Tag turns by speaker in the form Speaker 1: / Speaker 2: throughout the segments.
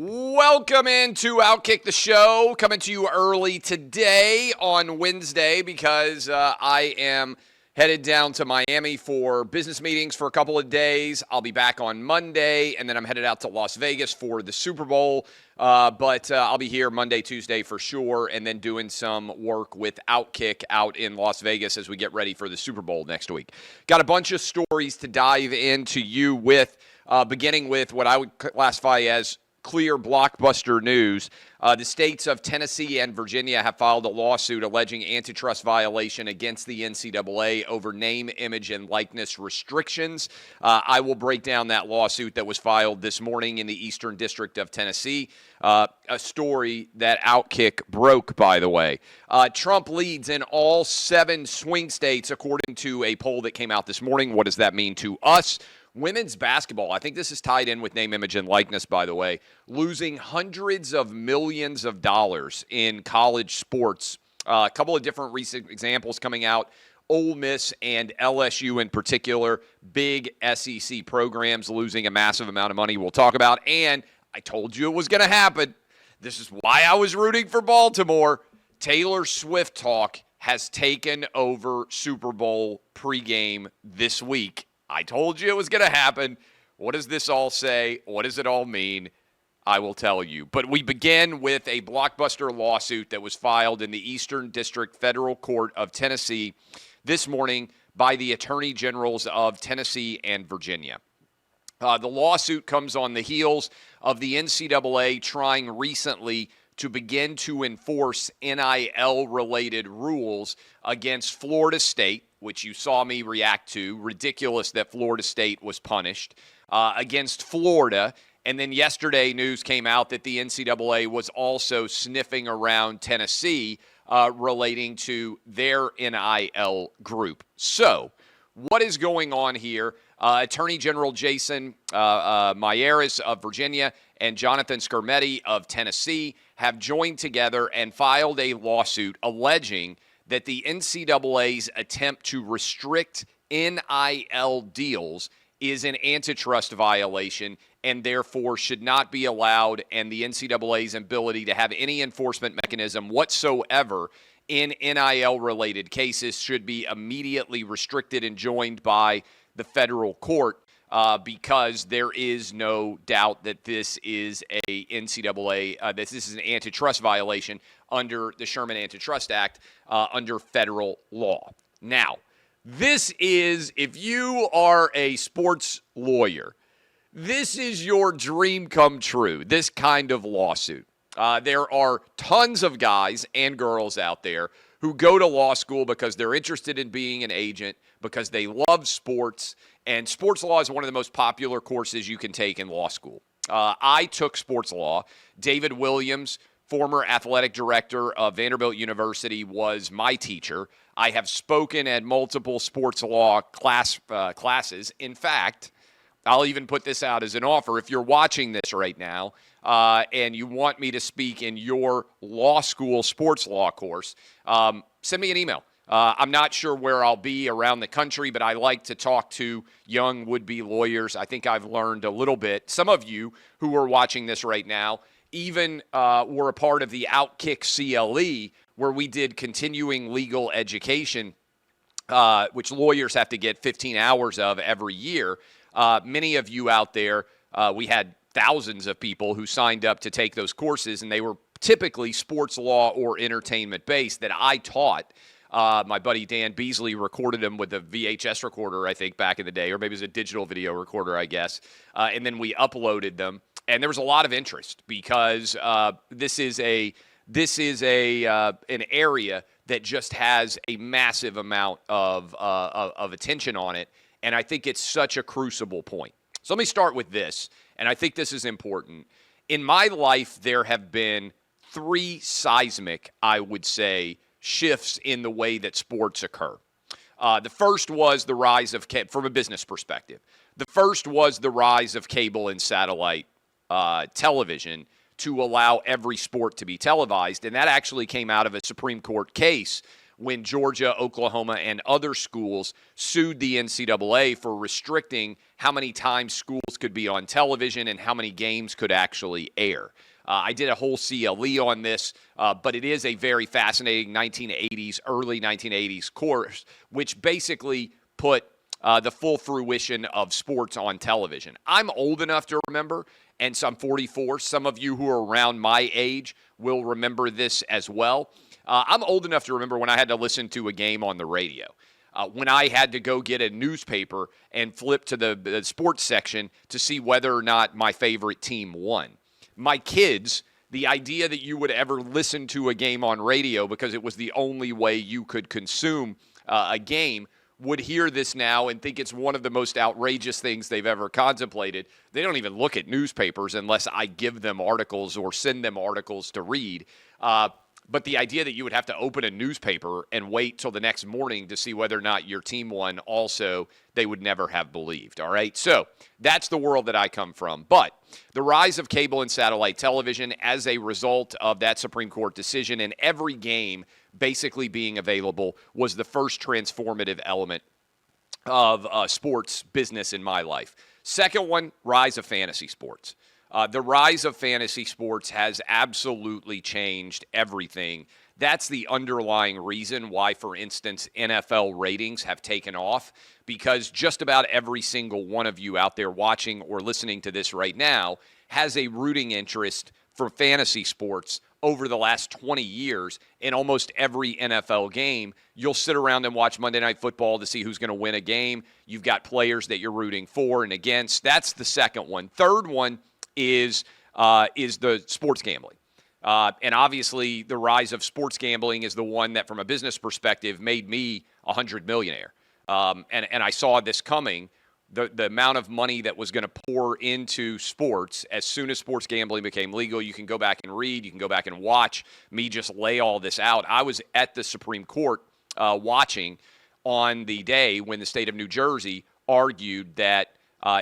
Speaker 1: Welcome into OutKick the show, coming to you early today on Wednesday because I am headed down to Miami for business meetings for a couple of days. I'll be back on Monday, and then I'm headed out to Las Vegas for the Super Bowl. But I'll be here Monday, Tuesday for sure, and then doing some work with OutKick out in Las Vegas as we get ready for the Super Bowl next week. Got a bunch of stories to dive into you with, beginning with what I would classify as clear blockbuster news. The states of Tennessee and Virginia have filed a lawsuit alleging antitrust violation against the NCAA over name, image, and likeness restrictions. I will break down that lawsuit that was filed this morning in the Eastern District of Tennessee. A story that OutKick broke, by the way. Trump leads in all 7 swing states, according to a poll that came out this morning. What does that mean to us? Women's basketball, I think this is tied in with name, image, and likeness, by the way, losing hundreds of millions of dollars in college sports. A couple of different recent examples coming out. Ole Miss and LSU in particular, big SEC programs losing a massive amount of money we'll talk about. And I told you it was going to happen. This is why I was rooting for Baltimore. Taylor Swift talk has taken over Super Bowl pregame this week. I told you it was going to happen. What does this all say? What does it all mean? I will tell you. But we begin with a blockbuster lawsuit that was filed in the Eastern District Federal Court of Tennessee this morning by the Attorney Generals of Tennessee and Virginia. The lawsuit comes on the heels of the NCAA trying recently to begin to enforce NIL-related rules against Florida State, which you saw me react to. Ridiculous that Florida State was punished, against Florida. And then yesterday, news came out that the NCAA was also sniffing around Tennessee relating to their NIL group. So, what is going on here? Attorney General Jason Miyares of Virginia and Jonathan Skrmetti of Tennessee have joined together and filed a lawsuit alleging that the NCAA's attempt to restrict NIL deals is an antitrust violation and therefore should not be allowed, and the NCAA's ability to have any enforcement mechanism whatsoever in NIL-related cases should be immediately restricted and joined by the federal court because there is no doubt that this is a NCAA, that this is an antitrust violation under the Sherman Antitrust Act under federal law. Now, this is, if you are a sports lawyer, this is your dream come true, this kind of lawsuit. There are tons of guys and girls out there who go to law school because they're interested in being an agent, because they love sports, and sports law is one of the most popular courses you can take in law school. I took sports law. David Williams, former athletic director of Vanderbilt University, was my teacher. I have spoken at multiple sports law classes. In fact, I'll even put this out as an offer. If you're watching this right now and you want me to speak in your law school sports law course, send me an email. I'm not sure where I'll be around the country, but I like to talk to young would-be lawyers. I think I've learned a little bit. Some of you who are watching this right now even were a part of the OutKick CLE, where we did continuing legal education, which lawyers have to get 15 hours of every year. Many of you out there, we had thousands of people who signed up to take those courses, and they were typically sports law or entertainment-based that I taught. My buddy Dan Beasley recorded them with a VHS recorder, I think, back in the day, or maybe it was a digital video recorder, I guess. And then we uploaded them. And there was a lot of interest because this is an area that just has a massive amount of attention on it. And I think it's such a crucible point. So let me start with this, and I think this is important. In my life, there have been 3 seismic, I would say, shifts in the way that sports occur. The first was the rise of, from a business perspective, the first was the rise of cable and satellite television to allow every sport to be televised. And that actually came out of a Supreme Court case when Georgia, Oklahoma, and other schools sued the NCAA for restricting how many times schools could be on television and how many games could actually air. I did a whole CLE on this, but it is a very fascinating 1980s, early 1980s course, which basically put the full fruition of sports on television. I'm old enough to remember, and so I'm 44. Some of you who are around my age will remember this as well. I'm old enough to remember when I had to listen to a game on the radio. When I had to go get a newspaper and flip to the sports section to see whether or not my favorite team won. My kids, the idea that you would ever listen to a game on radio because it was the only way you could consume a game would hear this now and think it's one of the most outrageous things they've ever contemplated. They don't even look at newspapers unless I give them articles or send them articles to read. But the idea that you would have to open a newspaper and wait till the next morning to see whether or not your team won also, they would never have believed, all right? So that's the world that I come from. But the rise of cable and satellite television as a result of that Supreme Court decision and every game basically being available was the first transformative element of sports business in my life. Second one, rise of fantasy sports. The rise of fantasy sports has absolutely changed everything. That's the underlying reason why, for instance, NFL ratings have taken off, because just about every single one of you out there watching or listening to this right now has a rooting interest for fantasy sports. Over the last 20 years, in almost every NFL game, you'll sit around and watch Monday Night Football to see who's going to win a game. You've got players that you're rooting for and against. That's the second one. Third one is the sports gambling. And obviously, the rise of sports gambling is the one that, from a business perspective, made me a $100 millionaire. And I saw this coming. The amount of money that was going to pour into sports as soon as sports gambling became legal. You can go back and read. You can go back and watch me just lay all this out. I was at the Supreme Court watching on the day when the state of New Jersey argued that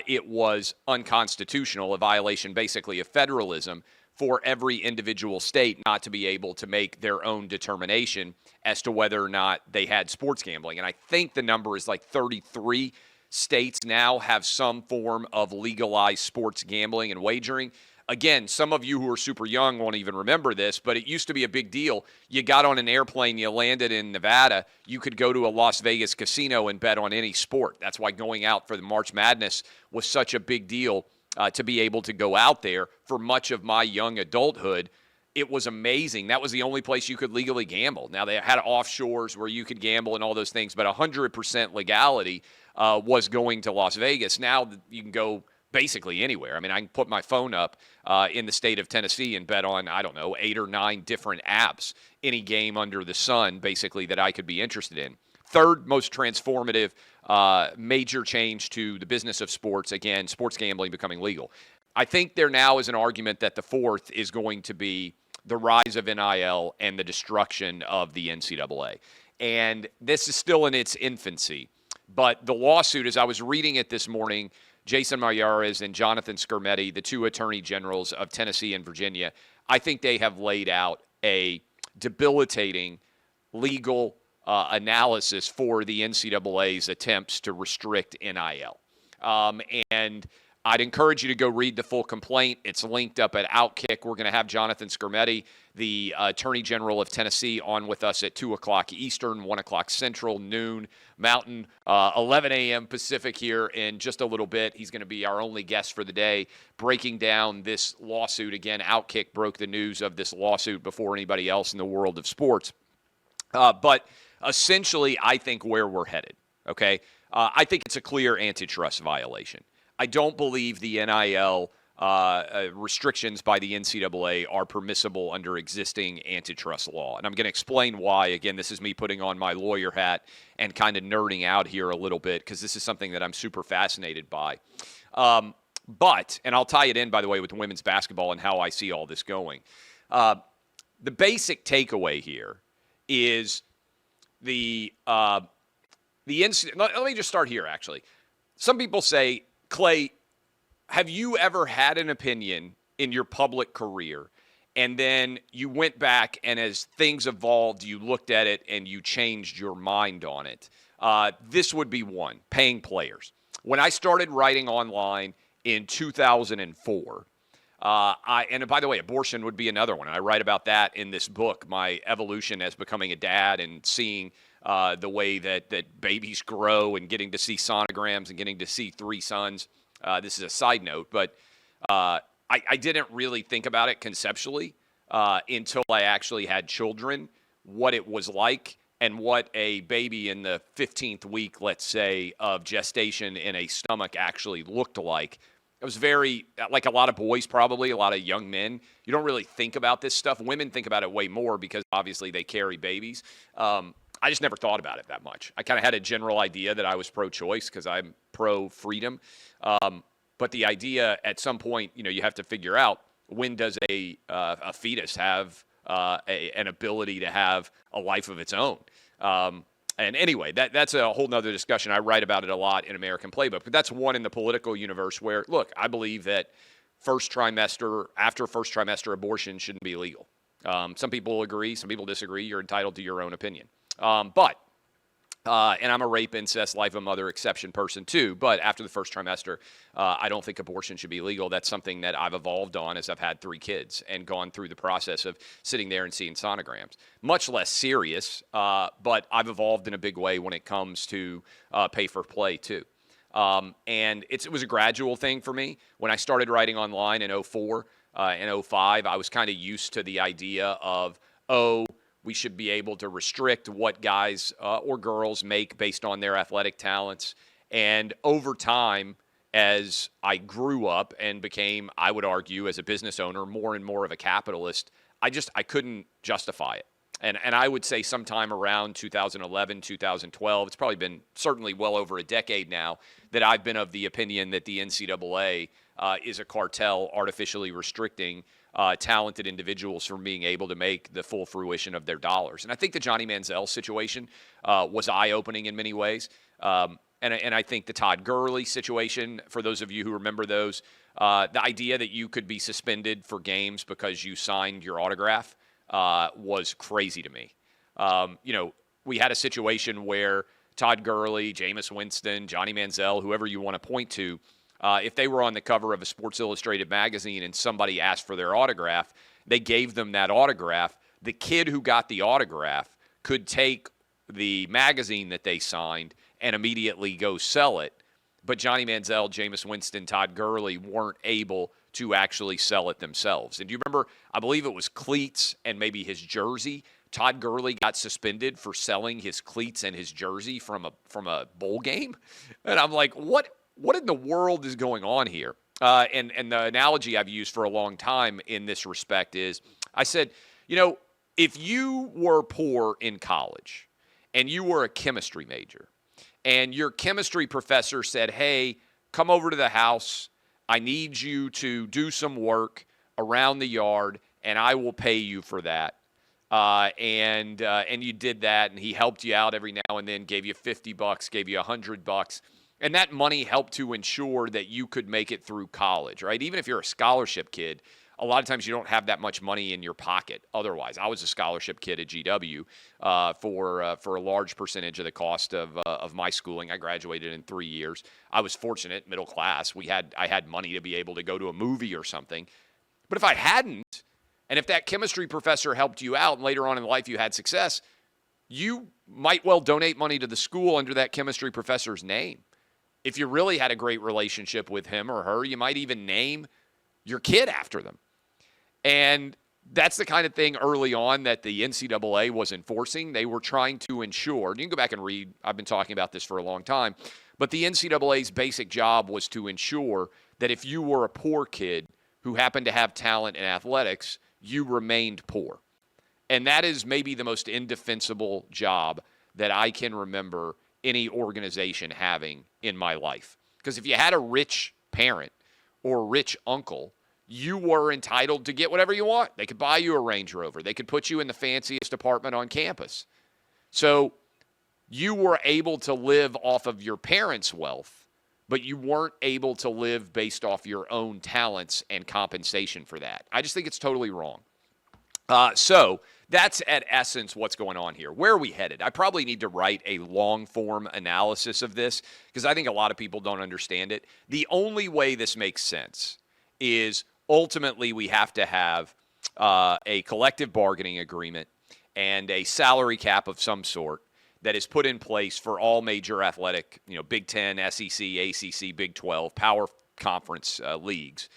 Speaker 1: it was unconstitutional, a violation basically of federalism, for every individual state not to be able to make their own determination as to whether or not they had sports gambling. And I think the number is like 33 states now have some form of legalized sports gambling and wagering. Again, some of you who are super young won't even remember this, but it used to be a big deal. You got on an airplane, you landed in Nevada, you could go to a Las Vegas casino and bet on any sport. That's why going out for the March Madness was such a big deal, to be able to go out there for much of my young adulthood. It was amazing. That was the only place you could legally gamble. Now, they had offshores where you could gamble and all those things, but 100% legality was going to Las Vegas. Now you can go basically anywhere. I mean, I can put my phone up in the state of Tennessee and bet on, 8 or 9 different apps, any game under the sun, basically, that I could be interested in. Third most transformative major change to the business of sports, again, sports gambling becoming legal. I think there now is an argument that the fourth is going to be the rise of NIL and the destruction of the NCAA. And this is still in its infancy. But the lawsuit, as I was reading it this morning, Jason Mayares and Jonathan Skermetti, the two attorney generals of Tennessee and Virginia, I think they have laid out a debilitating legal analysis for the NCAA's attempts to restrict NIL. And I'd encourage you to go read the full complaint. It's linked up at OutKick. We're going to have Jonathan Skermetti, the Attorney General of Tennessee, on with us at 2 o'clock Eastern, 1 o'clock Central, noon Mountain, 11 a.m. Pacific here in just a little bit. He's going to be our only guest for the day, breaking down this lawsuit. Again, OutKick broke the news of this lawsuit before anybody else in the world of sports. But essentially, I think where we're headed, okay? I think it's a clear antitrust violation. I don't believe the NIL restrictions by the NCAA are permissible under existing antitrust law. And I'm going to explain why. Again, this is me putting on my lawyer hat and kind of nerding out here a little bit, because this is something that I'm super fascinated by. But, and I'll tie it in, by the way, with women's basketball and how I see all this going. The basic takeaway here is the let me just start here, actually. Some people say, Clay, have you ever had an opinion in your public career and then you went back and as things evolved, you looked at it and you changed your mind on it? This would be one, paying players. When I started writing online in 2004, and by the way, abortion would be another one. I write about that in this book, my evolution as becoming a dad and seeing the way that babies grow and getting to see sonograms and getting to see three sons. This is a side note, but I didn't really think about it conceptually until I actually had children, what it was like and what a baby in the 15th week, let's say, of gestation in a stomach actually looked like. It was very, like a lot of boys probably, a lot of young men, you don't really think about this stuff. Women think about it way more because obviously they carry babies. I just never thought about it that much. I kind of had a general idea that I was pro-choice because I'm pro-freedom. But the idea at some point, you have to figure out, when does a fetus have an ability to have a life of its own? And anyway, that's a whole nother discussion. I write about it a lot in American Playbook, but that's one in the political universe where, look, I believe that after first trimester abortion shouldn't be legal. Some people agree, some people disagree. You're entitled to your own opinion. And I'm a rape, incest, life of a mother exception person too. But after the first trimester, I don't think abortion should be legal. That's something that I've evolved on as I've had 3 kids and gone through the process of sitting there and seeing sonograms. Much less serious, but I've evolved in a big way when it comes to pay for play too. And it was a gradual thing for me. When I started writing online in 04 and 05, I was kind of used to the idea of, we should be able to restrict what guys or girls make based on their athletic talents. And over time, as I grew up and became, I would argue, as a business owner, more and more of a capitalist, I couldn't justify it. And I would say sometime around 2011, 2012, it's probably been certainly well over a decade now, that I've been of the opinion that the NCAA is a cartel artificially restricting talented individuals from being able to make the full fruition of their dollars. And I think the Johnny Manziel situation was eye-opening in many ways. And I think the Todd Gurley situation, for those of you who remember those, the idea that you could be suspended for games because you signed your autograph was crazy to me. We had a situation where Todd Gurley, Jameis Winston, Johnny Manziel, whoever you want to point to, if they were on the cover of a Sports Illustrated magazine and somebody asked for their autograph, they gave them that autograph. The kid who got the autograph could take the magazine that they signed and immediately go sell it. But Johnny Manziel, Jameis Winston, Todd Gurley weren't able to actually sell it themselves. And do you remember, I believe it was cleats and maybe his jersey. Todd Gurley got suspended for selling his cleats and his jersey from a bowl game. And I'm like, what in the world is going on here? And the analogy I've used for a long time in this respect is, I said, if you were poor in college and you were a chemistry major and your chemistry professor said, hey, come over to the house, I need you to do some work around the yard and I will pay you for that. And you did that, and he helped you out every now and then, gave you $50, gave you $100. And that money helped to ensure that you could make it through college, right? Even if you're a scholarship kid, a lot of times you don't have that much money in your pocket otherwise. I was a scholarship kid at GW for a large percentage of the cost of my schooling. I graduated in 3 years. I was fortunate, middle class. I had money to be able to go to a movie or something. But if I hadn't, and if that chemistry professor helped you out and later on in life you had success, you might well donate money to the school under that chemistry professor's name. If you really had a great relationship with him or her, you might even name your kid after them. And that's the kind of thing early on that the NCAA was enforcing. They were trying to ensure, and you can go back and read, I've been talking about this for a long time, but the NCAA's basic job was to ensure that if you were a poor kid who happened to have talent in athletics, you remained poor. And that is maybe the most indefensible job that I can remember any organization having in my life. Because if you had a rich parent or a rich uncle, you were entitled to get whatever you want. They could buy you a Range Rover. They could put you in the fanciest apartment on campus. So you were able to live off of your parents' wealth, but you weren't able to live based off your own talents and compensation for that. I just think it's totally wrong. So That's at essence what's going on here. Where are we headed? I probably need to write a long-form analysis of this because I think a lot of people don't understand it. The only way this makes sense is ultimately we have to have a collective bargaining agreement and a salary cap of some sort that is put in place for all major athletic, Big Ten, SEC, ACC, Big 12, power conference leagues.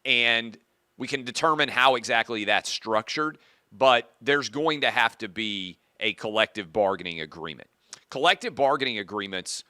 Speaker 1: And we can determine how exactly that's structured, but there's going to have to be a collective bargaining agreement. Collective bargaining agreements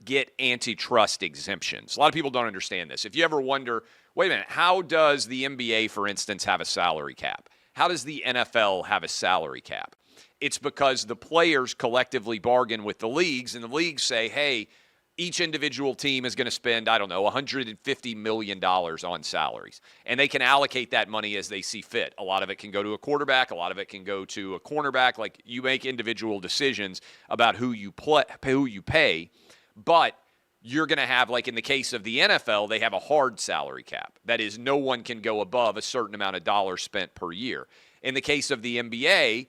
Speaker 1: get antitrust exemptions. A lot of people don't understand this. If you ever wonder, wait a minute, how does the NBA, for instance, have a salary cap? How does the NFL have a salary cap? It's because the players collectively bargain with the leagues, and the leagues say, hey, each individual team is going to spend, $150 million on salaries. And they can allocate that money as they see fit. A lot of it can go to a quarterback. A lot of it can go to a cornerback. Like, you make individual decisions about who you pay. But you're going to have, like in the case of the NFL, they have a hard salary cap. That is, no one can go above a certain amount of dollars spent per year. In the case of the NBA,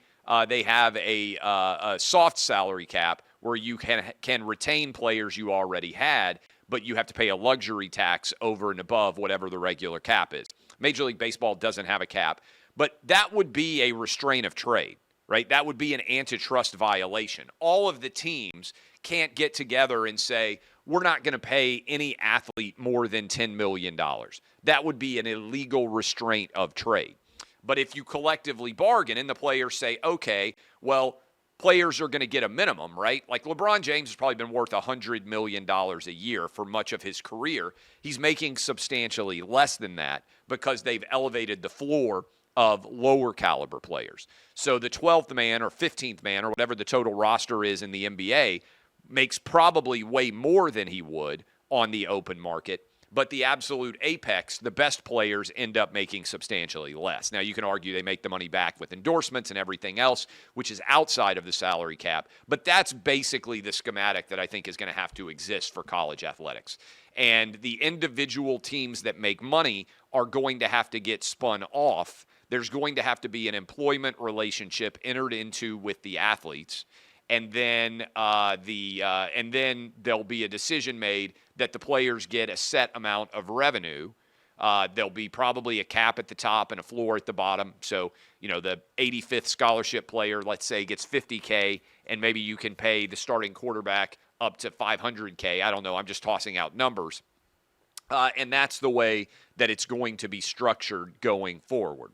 Speaker 1: they have a soft salary cap where you can retain players you already had, but you have to pay a luxury tax over and above whatever the regular cap is. Major League Baseball doesn't have a cap, but that would be a restraint of trade, right? That would be an antitrust violation. All of the teams can't get together and say, we're not going to pay any athlete more than $10 million. That would be an illegal restraint of trade. But if you collectively bargain and the players say, okay, well, players are going to get a minimum, right? Like LeBron James has probably been worth $100 million a year for much of his career. He's making substantially less than that because they've elevated the floor of lower caliber players. So the 12th man or 15th man or whatever the total roster is in the NBA makes probably way more than he would on the open market. But the absolute apex, the best players end up making substantially less. Now, you can argue they make the money back with endorsements and everything else, which is outside of the salary cap. But that's basically the schematic that I think is going to have to exist for college athletics. And the individual teams that make money are going to have to get spun off. There's going to have to be an employment relationship entered into with the athletes. And then there'll be a decision made that the players get a set amount of revenue. There'll be probably a cap at the top and a floor at the bottom. So, the 85th scholarship player, let's say, gets $50K, and maybe you can pay the starting quarterback up to $500K. I don't know. I'm just tossing out numbers. And that's the way that it's going to be structured going forward.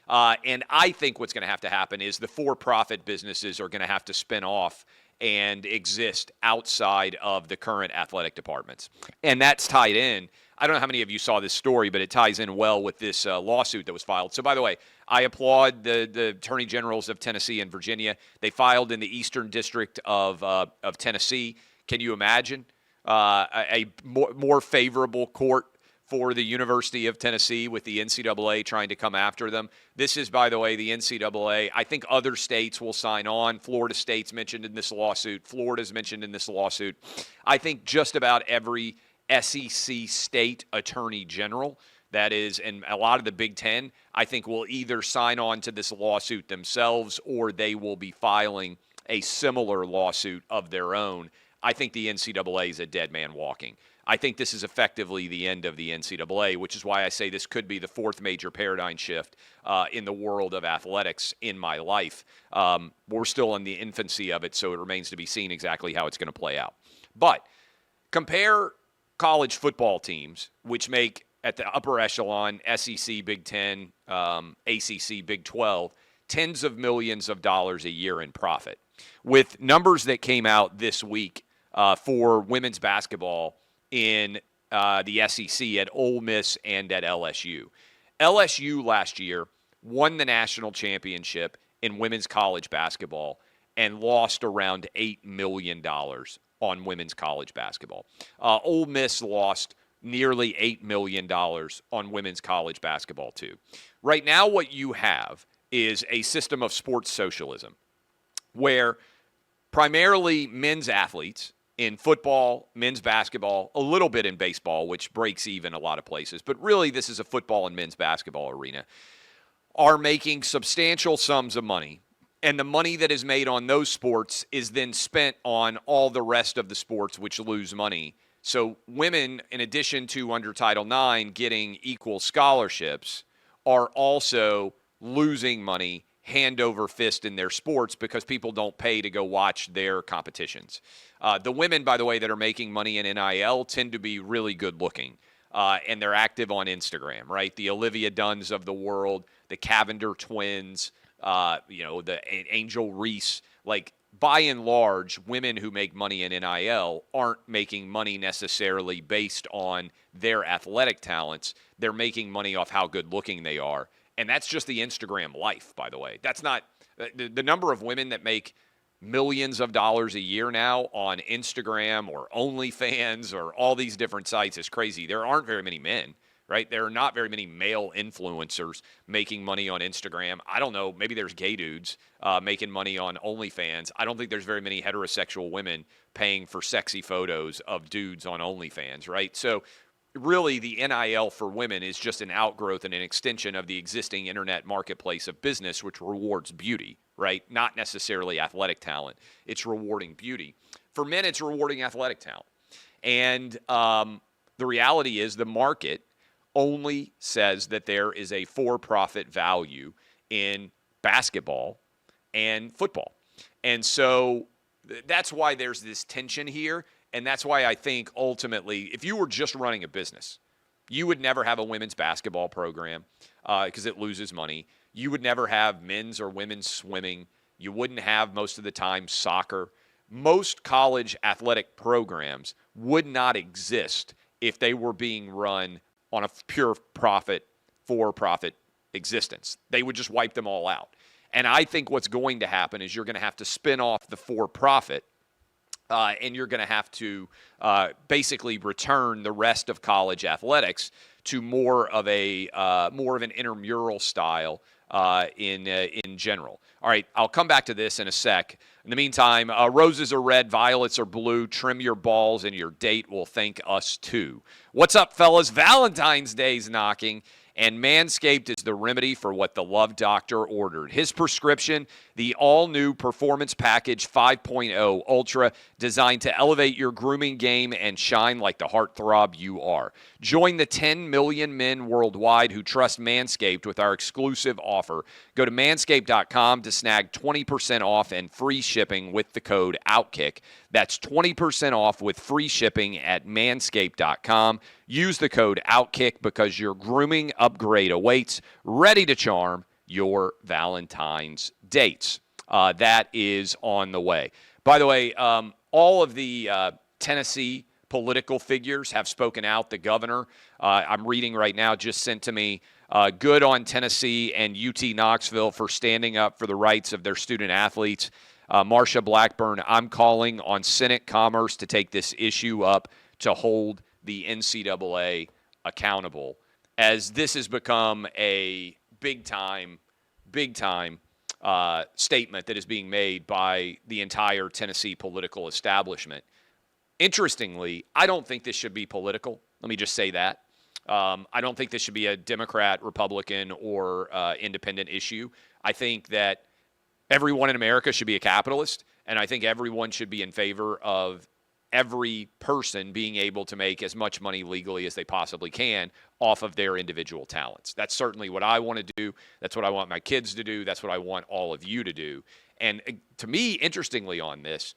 Speaker 1: And I think what's going to happen is the for-profit businesses are going to have to spin off and exist outside of the current athletic departments. And that's tied in. I don't know how many of you saw this story, but it ties in well with this lawsuit that was filed. So, by the way, I applaud the attorney generals of Tennessee and Virginia. They filed in the Eastern District of Tennessee. Can you imagine a more favorable court for the University of Tennessee with the NCAA trying to come after them? This is, by the way, the NCAA. I think other states will sign on. Florida State's mentioned in this lawsuit. Florida's mentioned in this lawsuit. I think just about every SEC state attorney general, that is, and a lot of the Big Ten, I think will either sign on to this lawsuit themselves or they will be filing a similar lawsuit of their own. I think the NCAA is a dead man walking. I think this is effectively the end of the NCAA, which is why I say this could be the fourth major paradigm shift in the world of athletics in my life. We're still in the infancy of it, so it remains to be seen exactly how it's going to play out. But compare college football teams, which make at the upper echelon, SEC, Big Ten, ACC, Big 12, tens of millions of dollars a year in profit, with numbers that came out this week for women's basketball in the SEC at Ole Miss and at LSU. LSU last year won the national championship in women's college basketball and lost around $8 million on women's college basketball. Ole Miss lost nearly $8 million on women's college basketball too. Right now what you have is a system of sports socialism where primarily men's athletes in football, men's basketball, a little bit in baseball, which breaks even a lot of places, but really this is a football and men's basketball arena, are making substantial sums of money And the money that is made on those sports is then spent on all the rest of the sports which lose money. So women, in addition to under Title IX getting equal scholarships, are also losing money hand over fist in their sports because people don't pay to go watch their competitions. The women, by the way, that are making money in NIL tend to be really good looking. And they're active on Instagram, right? The Olivia Dunns of the world, the Cavender twins, the Angel Reese. Like, by and large, women who make money in NIL aren't making money necessarily based on their athletic talents. They're making money off how good looking they are. And that's just the Instagram life, by the way. That's not the number of women that make millions of dollars a year now on Instagram or OnlyFans or all these different sites is crazy. There aren't very many men, right? There are not very many male influencers making money on Instagram. I don't know. Maybe there's gay dudes making money on OnlyFans. I don't think there's very many heterosexual women paying for sexy photos of dudes on OnlyFans, right? So really, the NIL for women is just an outgrowth and an extension of the existing internet marketplace of business, which rewards beauty, right? Not necessarily athletic talent. It's rewarding beauty. For men, it's rewarding athletic talent. And the reality is the market only says that there is a for-profit value in basketball and football. And so that's why there's this tension here. And that's why I think ultimately, if you were just running a business, you would never have a women's basketball program because it loses money. You would never have men's or women's swimming. You wouldn't have most of the time soccer. Most college athletic programs would not exist if they were being run on a pure profit, for-profit existence. They would just wipe them all out. And I think what's going to happen is you're going to have to spin off the for-profit and you're going to have to basically return the rest of college athletics to more of an intramural style in general. All right, I'll come back to this in a sec. In the meantime, roses are red, violets are blue. Trim your balls, and your date will thank us too. What's up, fellas? Valentine's Day's knocking. And Manscaped is the remedy for what the Love Doctor ordered. His prescription, the all-new Performance Package 5.0 Ultra, designed to elevate your grooming game and shine like the heartthrob you are. Join the 10 million men worldwide who trust Manscaped with our exclusive offer. Go to manscaped.com to snag 20% off and free shipping with the code OutKick. That's 20% off with free shipping at manscaped.com. Use the code OutKick because your grooming upgrade awaits, ready to charm your Valentine's dates. That is on the way. By the way, all of the Tennessee political figures have spoken out. The governor, I'm reading right now, just sent to me, good on Tennessee and UT Knoxville for standing up for the rights of their student athletes. Marsha Blackburn, I'm calling on Senate Commerce to take this issue up to hold the NCAA accountable, as this has become a big-time statement that is being made by the entire Tennessee political establishment. Interestingly, I don't think this should be political. Let me just say that. I don't think this should be a Democrat, Republican, or independent issue. I think that everyone in America should be a capitalist, and I think everyone should be in favor of every person being able to make as much money legally as they possibly can off of their individual talents. That's certainly what I want to do. That's what I want my kids to do. That's what I want all of you to do. And to me, interestingly on this,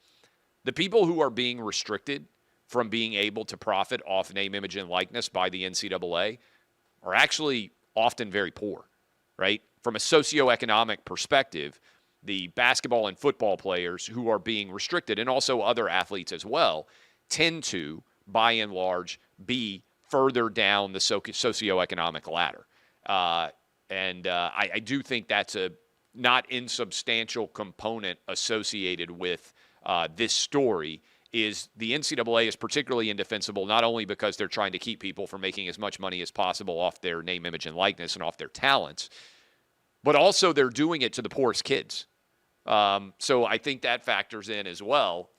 Speaker 1: the people who are being restricted from being able to profit off name, image, and likeness by the NCAA are actually often very poor, right? From a socioeconomic perspective, the basketball and football players who are being restricted, and also other athletes as well, tend to, by and large, be further down the socioeconomic ladder. I do think that's a not insubstantial component associated with this story. Is the NCAA is particularly indefensible, not only because they're trying to keep people from making as much money as possible off their name, image, and likeness and off their talents, but also they're doing it to the poorest kids. So I think that factors in as well.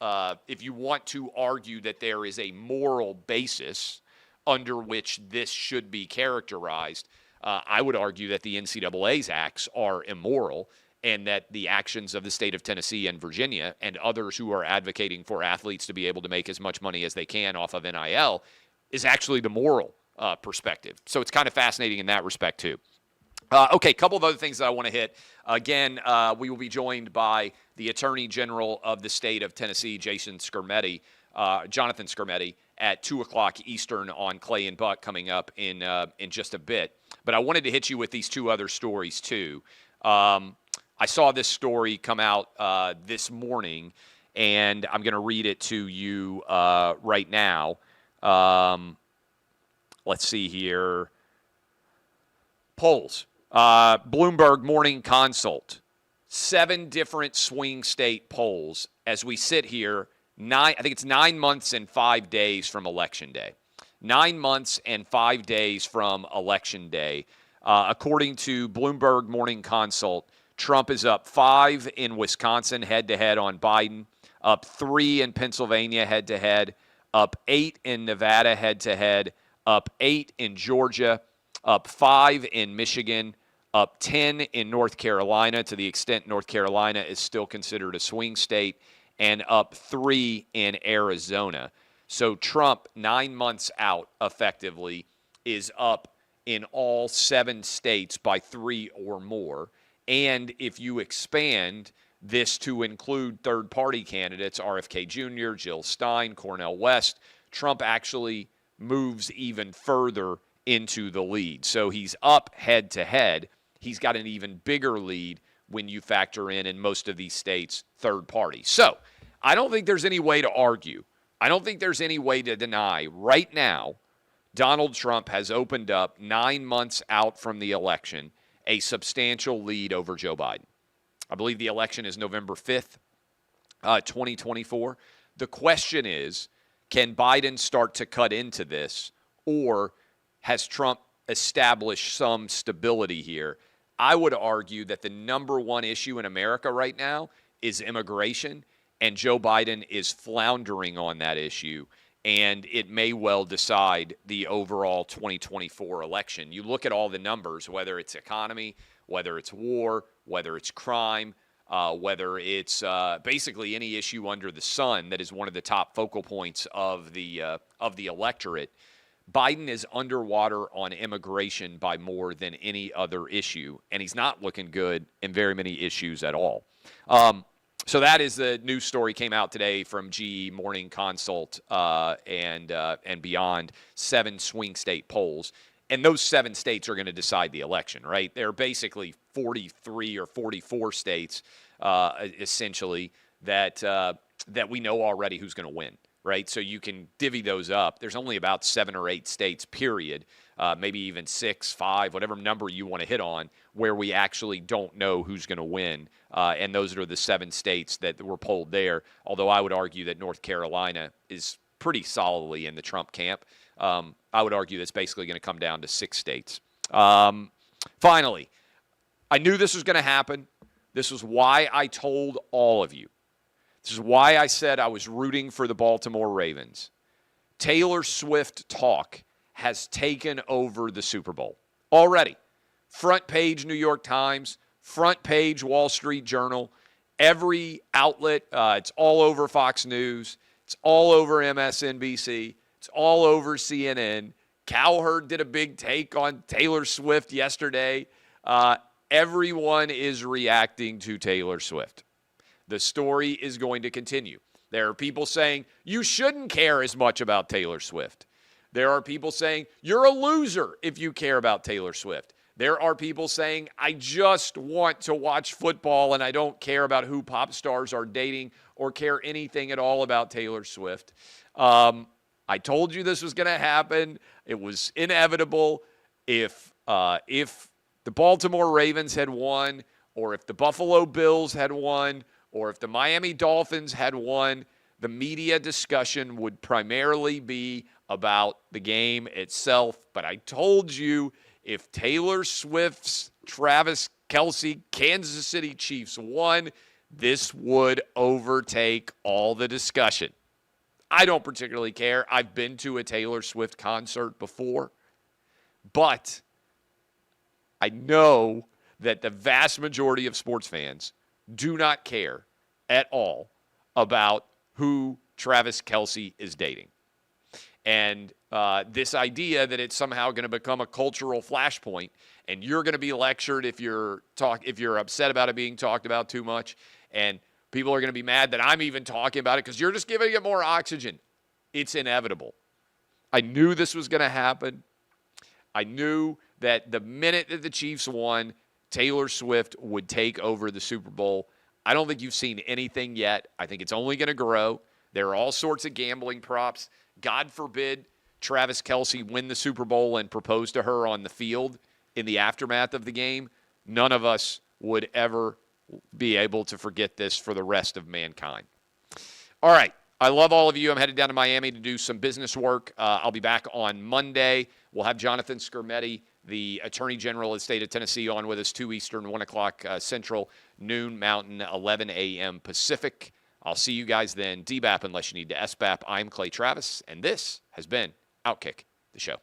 Speaker 1: If you want to argue that there is a moral basis under which this should be characterized, I would argue that the NCAA's acts are immoral and that the actions of the state of Tennessee and Virginia and others who are advocating for athletes to be able to make as much money as they can off of NIL is actually the moral perspective. So it's kind of fascinating in that respect, too. Okay, a couple of other things that I want to hit. Again, we will be joined by the Attorney General of the state of Tennessee, Jonathan Skrmetti, at 2 o'clock Eastern on Clay and Buck coming up in just a bit. But I wanted to hit you with these two other stories, too. I saw this story come out this morning, and I'm going to read it to you right now. Let's see here. Polls. Bloomberg Morning Consult. 7 different swing state polls as we sit here. I think it's 9 months and 5 days from Election Day. 9 months and 5 days from Election Day. According to Bloomberg Morning Consult, Trump is up 5 in Wisconsin head-to-head on Biden, up 3 in Pennsylvania head-to-head, up 8 in Nevada head-to-head, up 8 in Georgia, up 5 in Michigan, up 10 in North Carolina, to the extent North Carolina is still considered a swing state, and up 3 in Arizona. So Trump, 9 months out effectively, is up in all 7 states by 3 or more. And if you expand this to include third-party candidates, RFK Jr., Jill Stein, Cornel West, Trump actually moves even further into the lead. So he's up head-to-head. He's got an even bigger lead when you factor in most of these states, third party. So I don't think there's any way to argue. I don't think there's any way to deny right now Donald Trump has opened up 9 months out from the election a substantial lead over Joe Biden. I believe the election is November 5th, 2024. The question is, can Biden start to cut into this, or has Trump established some stability here? I would argue that the number one issue in America right now is immigration, and Joe Biden is floundering on that issue, and it may well decide the overall 2024 election. You look at all the numbers, whether it's economy, whether it's war, whether it's crime, whether it's basically any issue under the sun that is one of the top focal points of the electorate. Biden is underwater on immigration by more than any other issue, and he's not looking good in very many issues at all. So that is the news story came out today from GE Morning Consult and beyond, 7 swing state polls. And those 7 states are going to decide the election, right? They're basically 43 or 44 states, essentially, that we know already who's going to win, right? So you can divvy those up. There's only about 7 or 8 states, period, maybe even 6, 5, whatever number you want to hit on, where we actually don't know who's going to win. And those are the 7 states that were polled there, although I would argue that North Carolina is pretty solidly in the Trump camp. I would argue that's basically going to come down to 6 states. Finally, I knew this was going to happen. This was why I told all of you. This is why I said I was rooting for the Baltimore Ravens. Taylor Swift talk has taken over the Super Bowl already. Front page New York Times, front page Wall Street Journal, every outlet. It's all over Fox News. It's all over MSNBC. It's all over CNN. Cowherd did a big take on Taylor Swift yesterday. Everyone is reacting to Taylor Swift. The story is going to continue. There are people saying you shouldn't care as much about Taylor Swift. There are people saying you're a loser if you care about Taylor Swift. There are people saying I just want to watch football and I don't care about who pop stars are dating or care anything at all about Taylor Swift. I told you this was going to happen. It was inevitable. If the Baltimore Ravens had won, or if the Buffalo Bills had won, or if the Miami Dolphins had won, the media discussion would primarily be about the game itself. But I told you, if Taylor Swift's Travis Kelce Kansas City Chiefs won, this would overtake all the discussion. I don't particularly care. I've been to a Taylor Swift concert before, but I know that the vast majority of sports fans do not care at all about who Travis Kelce is dating. And this idea that it's somehow going to become a cultural flashpoint, and you're going to be lectured if you're upset about it being talked about too much, and people are going to be mad that I'm even talking about it because you're just giving it more oxygen. It's inevitable. I knew this was going to happen. I knew that the minute that the Chiefs won, Taylor Swift would take over the Super Bowl. I don't think you've seen anything yet. I think it's only going to grow. There are all sorts of gambling props. God forbid Travis Kelce win the Super Bowl and propose to her on the field in the aftermath of the game. None of us would ever be able to forget this for the rest of mankind. All right. I love all of you. I'm headed down to Miami to do some business work. I'll be back on Monday. We'll have Jonathan Skermetti, the Attorney General of the state of Tennessee, on with us 2 Eastern, 1 o'clock Central, noon Mountain, 11 a.m. Pacific. I'll see you guys then. DBAP unless you need to SBAP. I'm Clay Travis, and this has been OutKick, the show.